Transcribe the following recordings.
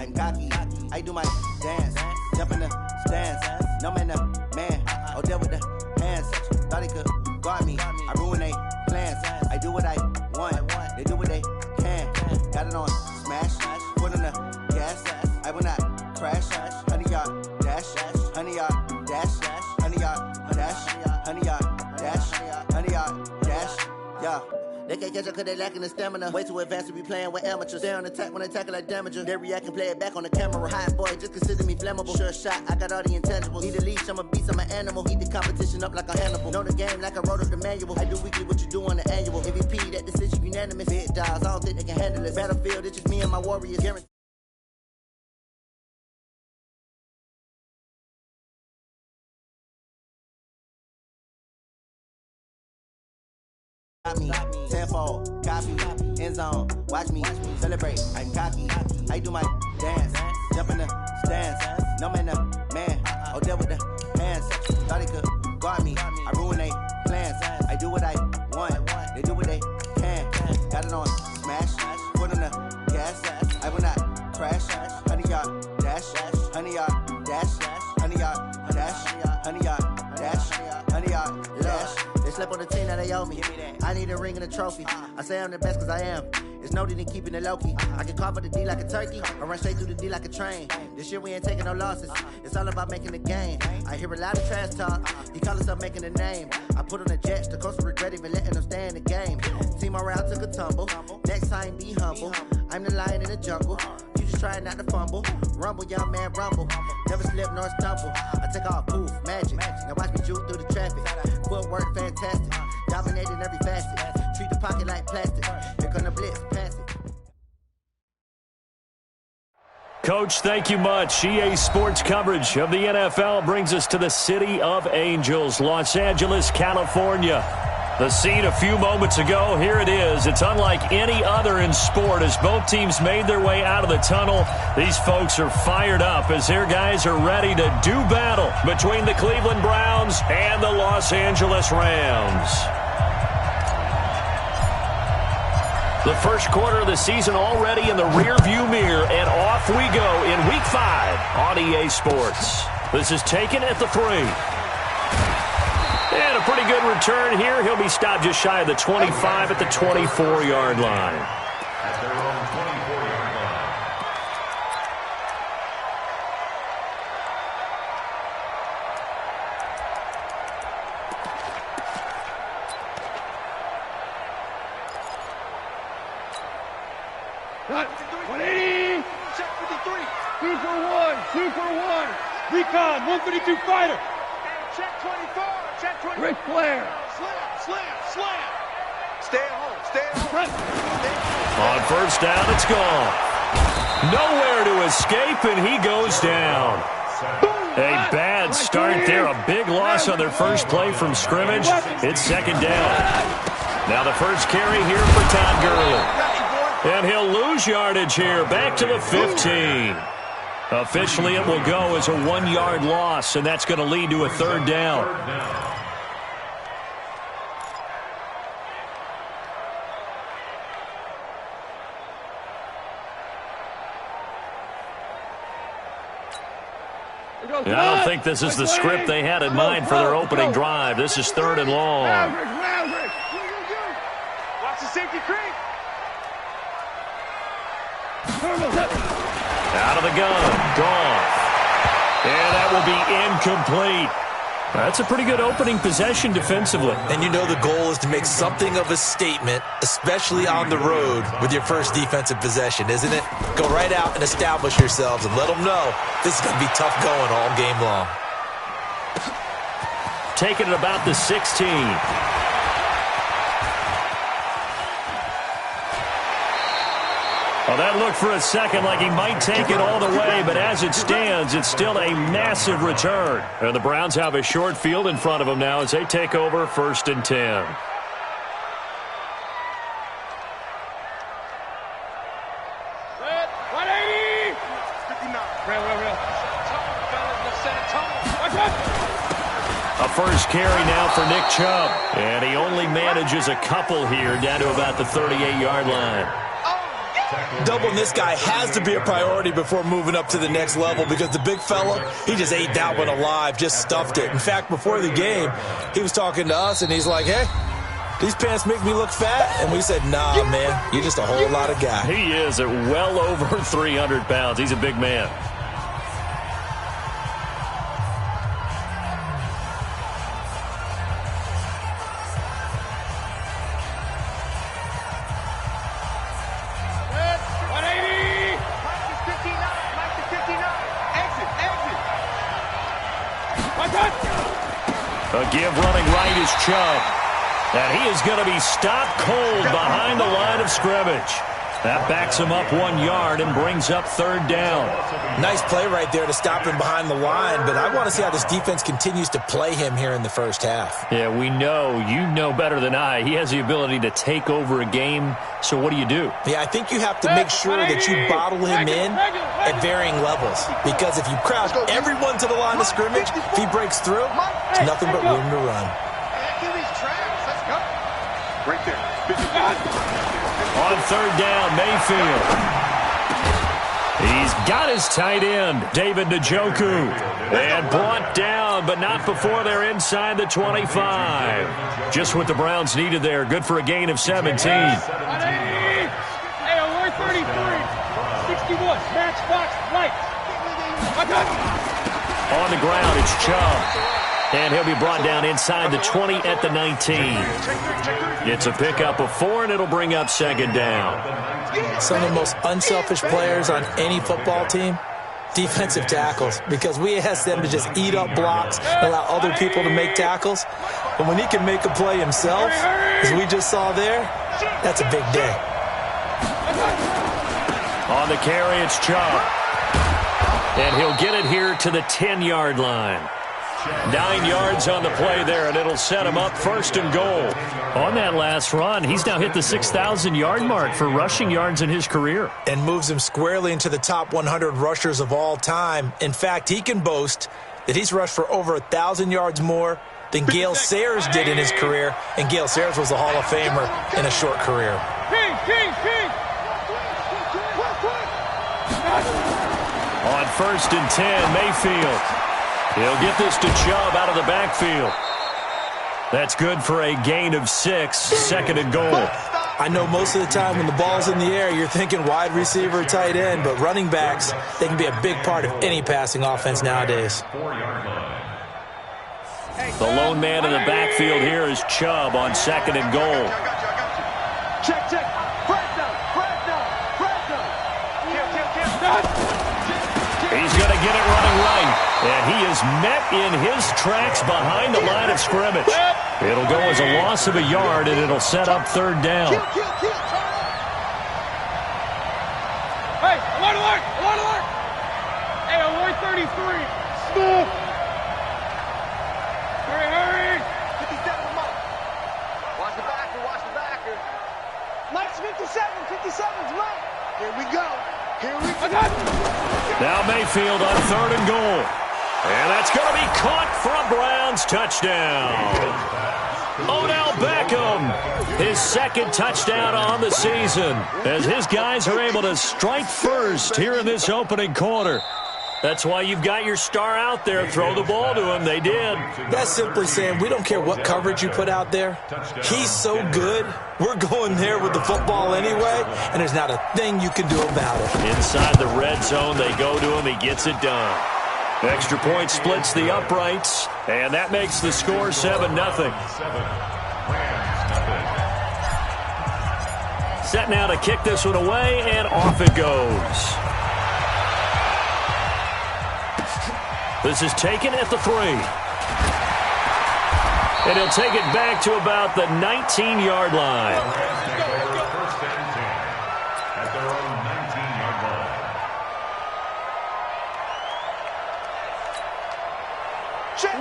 I'm cocky. I do my dance, jump in the stands. No man, the man. Oh, there with the hands. Thought he could guard me. I ruin they plans. I do what I want. They do what they can. Got it on smash. Put on the gas. I will not crash. 100 yard dash. 100 yard dash. 100 yard dash. 100 yard dash. 100 yard dash. Yeah. They can't catch up cause they lacking the stamina. Way too advanced to be playing with amateurs. Stay on attack when they tackle like damager. They react and play it back on the camera. Hot boy, just consider me flammable. Sure shot, I got all the intangibles. Need a leash, I'm a beast, I'm an animal. Heat the competition up like a Hannibal. Know the game like I wrote up the manual. I do weekly what you do on the annual. MVP, that decision unanimous. Big dogs, I don't think they can handle it. Battlefield, it's just me and my warriors. Guaranteed. Got me, tenfold, copy, end zone, watch me, celebrate, I'm cocky, I do my dance, jump in the stands, no man, the man, oh there with the hands, thought he could guard me, I ruin they plans, I do what I want, they do what they can, got it on smash, put on the gas, I will not crash, 100 yard dash, 100 yard dash, 100 yard dash, 100 yard dash, 100 yard dash. They slept on the team, now they owe me. I need a ring and a trophy. I say I'm the best cause I am. It's no need in keeping it low-key. I can carve up the D like a turkey. I run straight through the D like a train. This year we ain't taking no losses. It's all about making the game. I hear a lot of trash talk. He call himself making a name. I put on the Jets. The coach will regret even letting them stay in the game. Team morale took a tumble. Next time be humble. I'm the lion in the jungle. You just trying not to fumble. Rumble, young man, rumble. Never slip nor stumble. I take off, poof, magic. Now watch me juke through the traffic. Footwork fantastic. Dominating every facet. Treat the pocket like plastic. Here come the blitz, pass it. Coach, thank you much. EA Sports coverage of the NFL brings us to the City of Angels, Los Angeles, California. The scene a few moments ago, here it is. It's unlike any other in sport as both teams made their way out of the tunnel. These folks are fired up as their guys are ready to do battle between the Cleveland Browns and the Los Angeles Rams. The first quarter of the season already in the rearview mirror, and off we go in Week 5 on EA Sports. This is taken at the 3. And a pretty good return here. He'll be stopped just shy of the 25 at the 24-yard line. At their own 24-yard line. Cut. 180. Check 53. 2 for 1. 2 for 1. Recon. 132 fighter. Check 24. Check 24. Ric Flair. Slam. Stay at home. Stay at home. On first down, it's gone. Nowhere to escape, and he goes down. A bad start there. A big loss on their first play from scrimmage. It's second down. Now the first carry here for Todd Gurley. And he'll lose yardage here, back to the 15. Officially, it will go as a 1-yard loss, and that's going to lead to a third down. I don't think this is the script they had in mind for their opening drive. This is 3rd and long. Watch the safety creep. Out of the gun, Goff. And that will be incomplete. That's a pretty good opening possession defensively. And you know the goal is to make something of a statement, especially on the road with your first defensive possession, isn't it? Go right out and establish yourselves and let them know this is going to be tough going all game long. Taking it about the 16. Well, that looked for a second like he might take it all the way, but as it stands, it's still a massive return. And the Browns have a short field in front of them now as they take over 1st and 10. Red, 180. 59. Real. A first carry now for Nick Chubb. And he only manages a couple here down to about the 38-yard line. Oh, yeah! Doubling this guy has to be a priority before moving up to the next level because the big fella, he just ate that one alive, just stuffed it. In fact, before the game, he was talking to us, and he's like, hey, these pants make me look fat. And we said, nah, man, you're just a whole lot of guy. He is at well over 300 pounds. He's a big man. A give running right is Chubb. And he is going to be stopped cold behind the line of scrimmage. That backs him up 1 yard and brings up third down. Nice play right there to stop him behind the line, but I want to see how this defense continues to play him here in the first half. Yeah, we know. You know better than I. He has the ability to take over a game, so what do you do? Yeah, I think you have to make sure that you bottle him in at varying levels, because if you crowd everyone to the line of scrimmage, if he breaks through, there's nothing but room to run. Right there. On third down, Mayfield. He's got his tight end, David Njoku. And brought down, but not before they're inside the 25. Just what the Browns needed there. Good for a gain of 17. Hey, alert 33. 61. Match box right. On the ground, it's Chubb. And he'll be brought down inside the 20 at the 19. It's a pickup of 4, and it'll bring up second down. Some of the most unselfish players on any football team, defensive tackles, because we ask them to just eat up blocks and allow other people to make tackles. But when he can make a play himself, as we just saw there, that's a big day. On the carry, it's Chubb. And he'll get it here to the 10-yard line. 9 yards on the play there, and it'll set him up first and goal. On that last run, he's now hit the 6,000-yard mark for rushing yards in his career. And moves him squarely into the top 100 rushers of all time. In fact, he can boast that he's rushed for over 1,000 yards more than Gale Sayers did in his career, and Gale Sayers was a Hall of Famer in a short career. On first and 10, Mayfield. He'll get this to Chubb out of the backfield. That's good for a gain of 6, second and goal. I know most of the time when the ball's in the air, you're thinking wide receiver, tight end, but running backs, they can be a big part of any passing offense nowadays. The lone man in the backfield here is Chubb on second and goal. Check. He's going to get it running right. And he is met in his tracks behind the line of scrimmage. It'll go as a loss of a yard, and it'll set up third down. Hey, alert! Hey, alert 33. Stop! Hurry! 57, Mike. Watch the backer. Mike's 57's Mike. Here we go. Now Mayfield on third and goal. And that's going to be caught for a Browns touchdown. Odell Beckham, his second touchdown on the season, as his guys are able to strike first here in this opening quarter. That's why you've got your star out there. Throw the ball to him. They did. That's simply saying we don't care what coverage you put out there. He's so good. We're going there with the football anyway, and there's not a thing you can do about it. Inside the red zone, they go to him. He gets it done. Extra point splits the uprights, and that makes the score 7-0. Set now to kick this one away, and off it goes. This is taken at the 3. And he'll take it back to about the 19-yard line.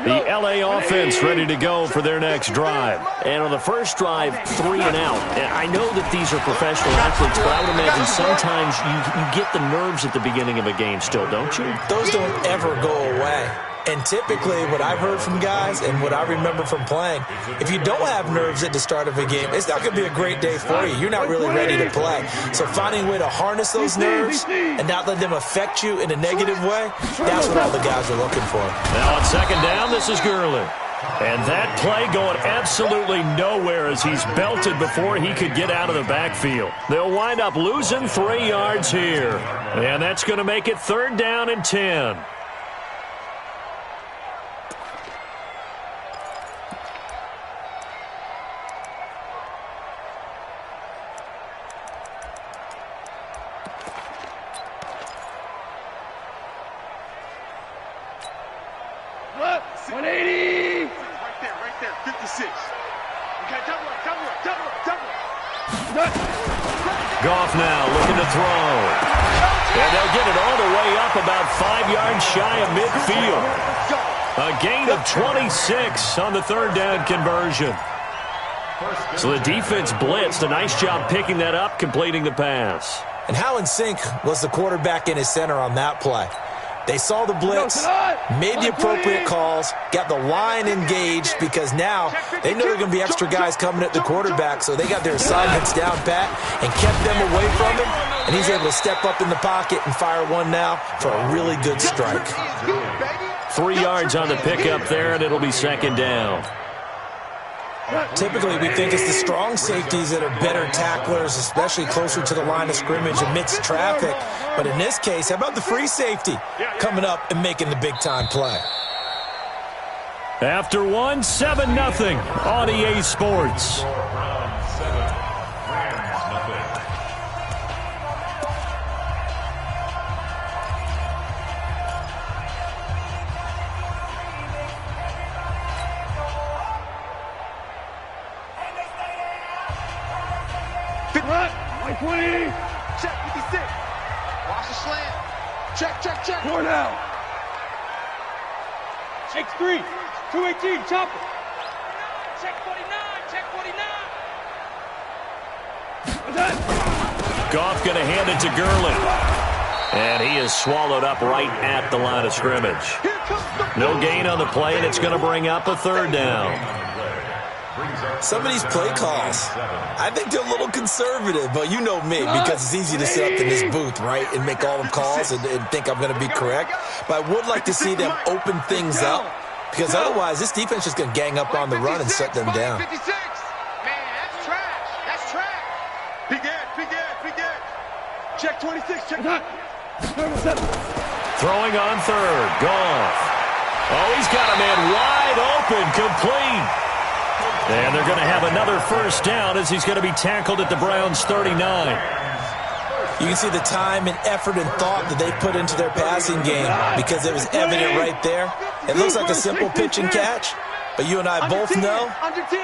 The L.A. offense ready to go for their next drive. And on the first drive, 3 and out. And I know that these are professional athletes, but I would imagine sometimes you get the nerves at the beginning of a game still, don't you? Those don't ever go away. And typically what I've heard from guys and what I remember from playing, if you don't have nerves at the start of a game, it's not going to be a great day for you. You're not really ready to play. So finding a way to harness those nerves and not let them affect you in a negative way, that's what all the guys are looking for. Now on second down, this is Gurley. And that play going absolutely nowhere as he's belted before he could get out of the backfield. They'll wind up losing 3 yards here. And that's going to make it 3rd down and 10. Goff now looking to throw. And they'll get it all the way up about 5 yards shy of midfield. A gain of 26 on the 3rd down conversion. So the defense blitzed. A nice job picking that up, completing the pass. And how in sync was the quarterback and his center on that play? They saw the blitz, made the appropriate calls, got the line engaged because now they know there are going to be extra guys coming at the quarterback, so they got their assignments down pat and kept them away from him, and he's able to step up in the pocket and fire one now for a really good strike. 3 yards on the pickup there, and it'll be 2nd down. Typically, we think it's the strong safeties that are better tacklers, especially closer to the line of scrimmage amidst traffic. But in this case, how about the free safety coming up and making the big-time play? After 1, 7-0 on EA Sports. Check 56. Watch the slant. Check. 4 now. X3. 218. Chopper. Check 49. Goff going to hand it to Gurley. And he is swallowed up right at the line of scrimmage. No gain on the play, and it's going to bring up a 3rd down. Some of these play calls, I think they're a little conservative, but you know me, because it's easy to sit up in this booth, right, and make all the calls and think I'm going to be correct. But I would like to see them open things up, because otherwise this defense is going to gang up on the run and shut them down. 56. Man, that's trash. Big Ed. Check 26. Check. Throwing on 3rd. Goff. Oh, he's got a man wide open, complete. And they're going to have another 1st down as he's going to be tackled at the Browns' 39. You can see the time and effort and thought that they put into their passing game because it was evident right there. It looks like a simple pitch and catch, but you and I both know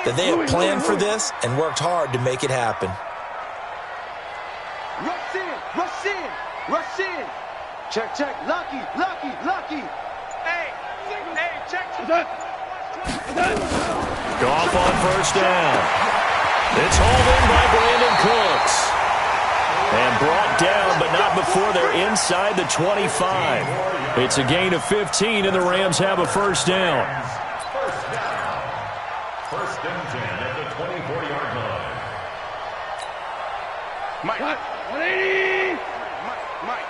that they have planned for this and worked hard to make it happen. Rush in. Check. Lucky. Hey, check. Goff on 1st down. It's hauled in by Brandon Cooks. And brought down, but not before they're inside the 25. It's a gain of 15, and the Rams have a 1st down. 1st and 10 at the 24-yard line. Mike. 180. Mike.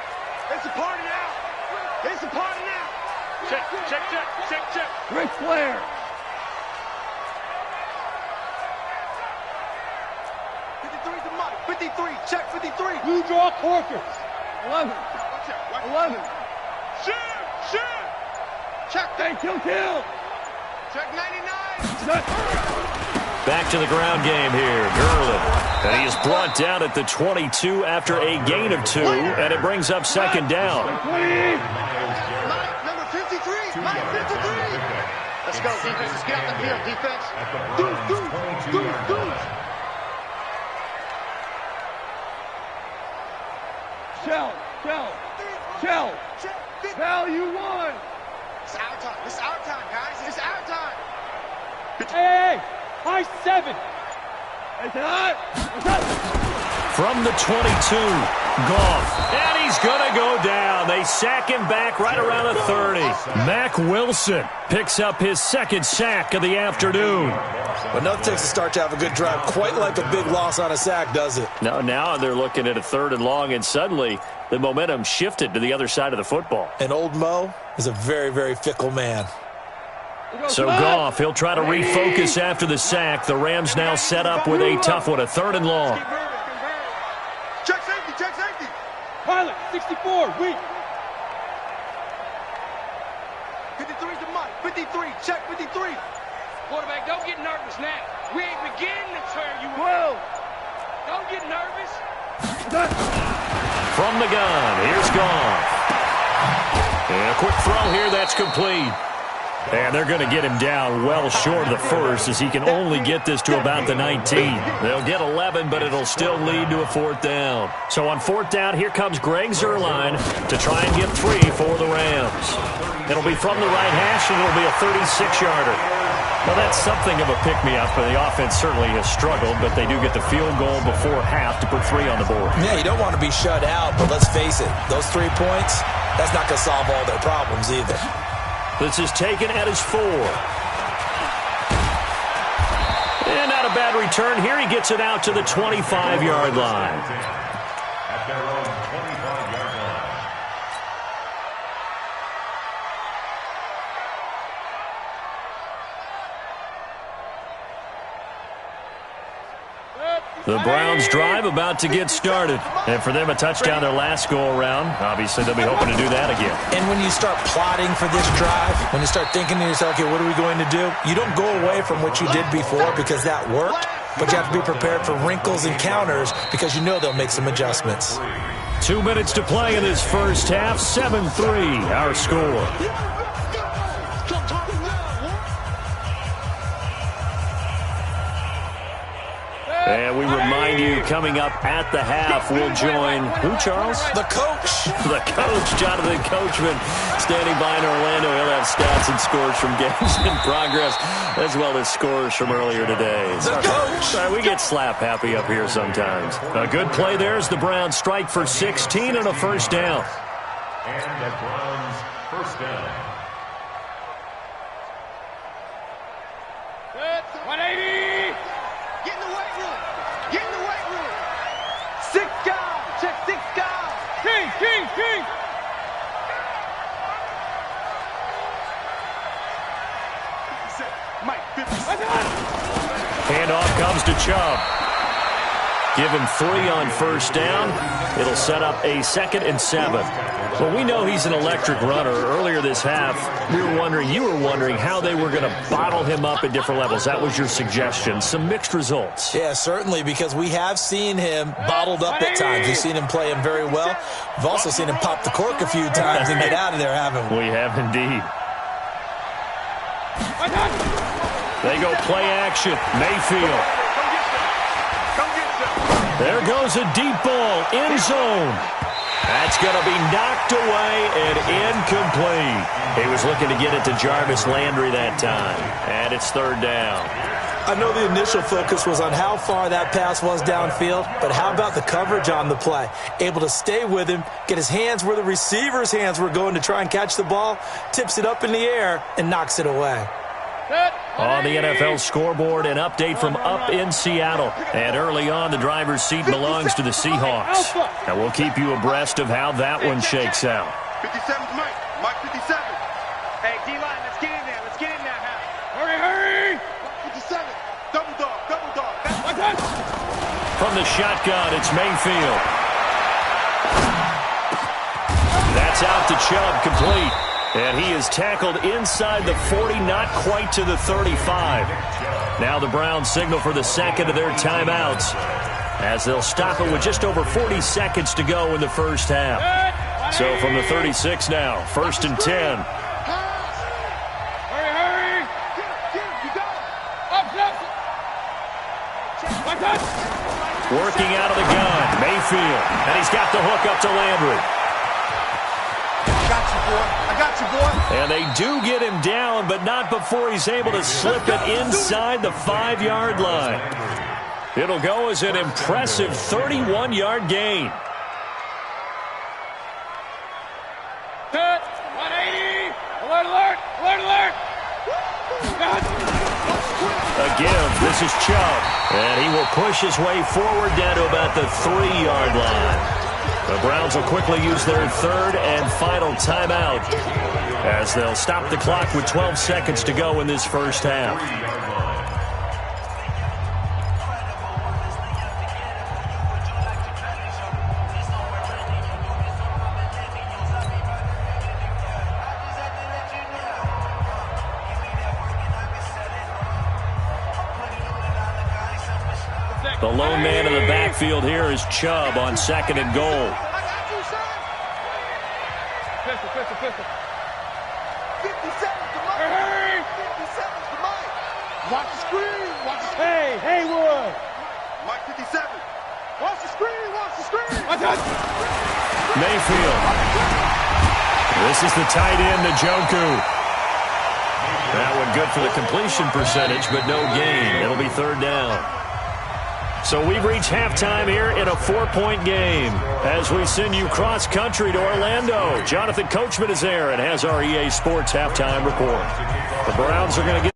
It's a party now. Check. Ric Flair. 53's the Mike. 53. Check 53. Blue draw Corker. 11. Shoot. Check. Hey, kill. Check 99. Back to the ground game here. Gurley. And he is brought down at the 22 after a gain of 2, and it brings up 2nd down. Number 53. Mike 53. Let's go, defense. Let's get out the field, defense. Deuce. Shell. Value 1. It's our time, guys. It's our time. Hey. High 7. From the 22, Goff, and he's going to go down. They sack him back right around the 30. Mack Wilson picks up his second sack of the afternoon. But nothing takes a start to have a good drive quite like a big loss on a sack, does it? No, now they're looking at a 3rd and long, and suddenly the momentum shifted to the other side of the football. And old Mo is a very, very fickle man. So Goff, he'll try to refocus after the sack. The Rams now set up with a tough one, a 3rd and long. Check safety, check safety. Pilot, 64, weak. 53's the mic, 53, check 53. Quarterback, don't get nervous now. We ain't beginning to turn you on. Don't get nervous. From the gun, here's Goff. And a quick throw here, that's complete. And they're going to get him down well short of the first as he can only get this to about the 19. They'll get 11, but it'll still lead to a 4th down. So on 4th down, here comes Greg Zuerlein to try and get 3 for the Rams. It'll be from the right hash, and it'll be a 36-yarder. Well, that's something of a pick-me-up, but the offense certainly has struggled, but they do get the field goal before half to put 3 on the board. Yeah, you don't want to be shut out, but let's face it, those 3 points, that's not going to solve all their problems either. This is taken at his 4. And not a bad return here. He gets it out to the 25-yard line. At their own 25-yard line. The Browns drive about to get started. And for them, a touchdown their last go-around. Obviously, they'll be hoping to do that again. And when you start plotting for this drive, when you start thinking to yourself, okay, what are we going to do? You don't go away from what you did before because that worked, but you have to be prepared for wrinkles and counters because you know they'll make some adjustments. 2 minutes to play in this first half. 7-3, our score. And we remind you, coming up at the half, we'll join, who, Charles? The coach. The coach, Jonathan Coachman, standing by in Orlando. He'll have stats and scores from games in progress, as well as scores from earlier today. The coach. We get slap happy up here sometimes. A good play there as the Browns strike for 16 and a 1st down. And the Browns' 1st down. 180. Get in the weight room. Get in the weight room. 6 guys. Check 6 guys. King. Mike, 50. Handoff comes to Chubb. Give him 3 on 1st down. It'll set up a 2nd and 7. Well, we know he's an electric runner. Earlier this half, you were wondering how they were going to bottle him up at different levels. That was your suggestion. Some mixed results. Yeah, certainly, because we have seen him bottled up at times. We've seen him play him very well. We've also seen him pop the cork a few times and get out of there, haven't we? We have indeed. They go play action. Mayfield. There goes a deep ball, end zone. That's going to be knocked away and incomplete. He was looking to get it to Jarvis Landry that time. And it's 3rd down. I know the initial focus was on how far that pass was downfield, but how about the coverage on the play? Able to stay with him, get his hands where the receiver's hands were going to try and catch the ball, tips it up in the air, and knocks it away. On the NFL scoreboard, an update from up in Seattle. And early on, the driver's seat belongs to the Seahawks. And we'll keep you abreast of how that one shakes out. 57's Mike. Mike 57. Hey, D-line, let's get in there. Let's get in there now. Hurry. 57. Double dog. From the shotgun, it's Mayfield. That's out to Chubb, complete. And he is tackled inside the 40, not quite to the 35. Now the Browns signal for the 2nd of their timeouts, as they'll stop it with just over 40 seconds to go in the first half. So from the 36 now, 1st and 10. Hurry. You got it. Working out of the gun, Mayfield. And he's got the hook up to Landry. I got you, boy. And they do get him down, but not before he's able to slip it inside the 5-yard line. It'll go as an impressive 31-yard gain. Alert, alert! A give. This is Chubb. And he will push his way forward down to about the 3-yard line. The Browns will quickly use their third and final timeout as they'll stop the clock with 12 seconds to go in this first half. The lone man in the backfield here is Chubb on 2nd and goal. Pistol. 50 seconds to Mike. Hey! 50 seconds to Mike. Watch the screen. Hey, Haywood. Mike 57. Watch the screen. Mayfield. This is the tight end, Njoku. That one good for the completion percentage, but no gain. It'll be 3rd down. So we've reached halftime here in a 4-point game as we send you cross-country to Orlando. Jonathan Coachman is there and has our EA Sports halftime report. The Browns are going to get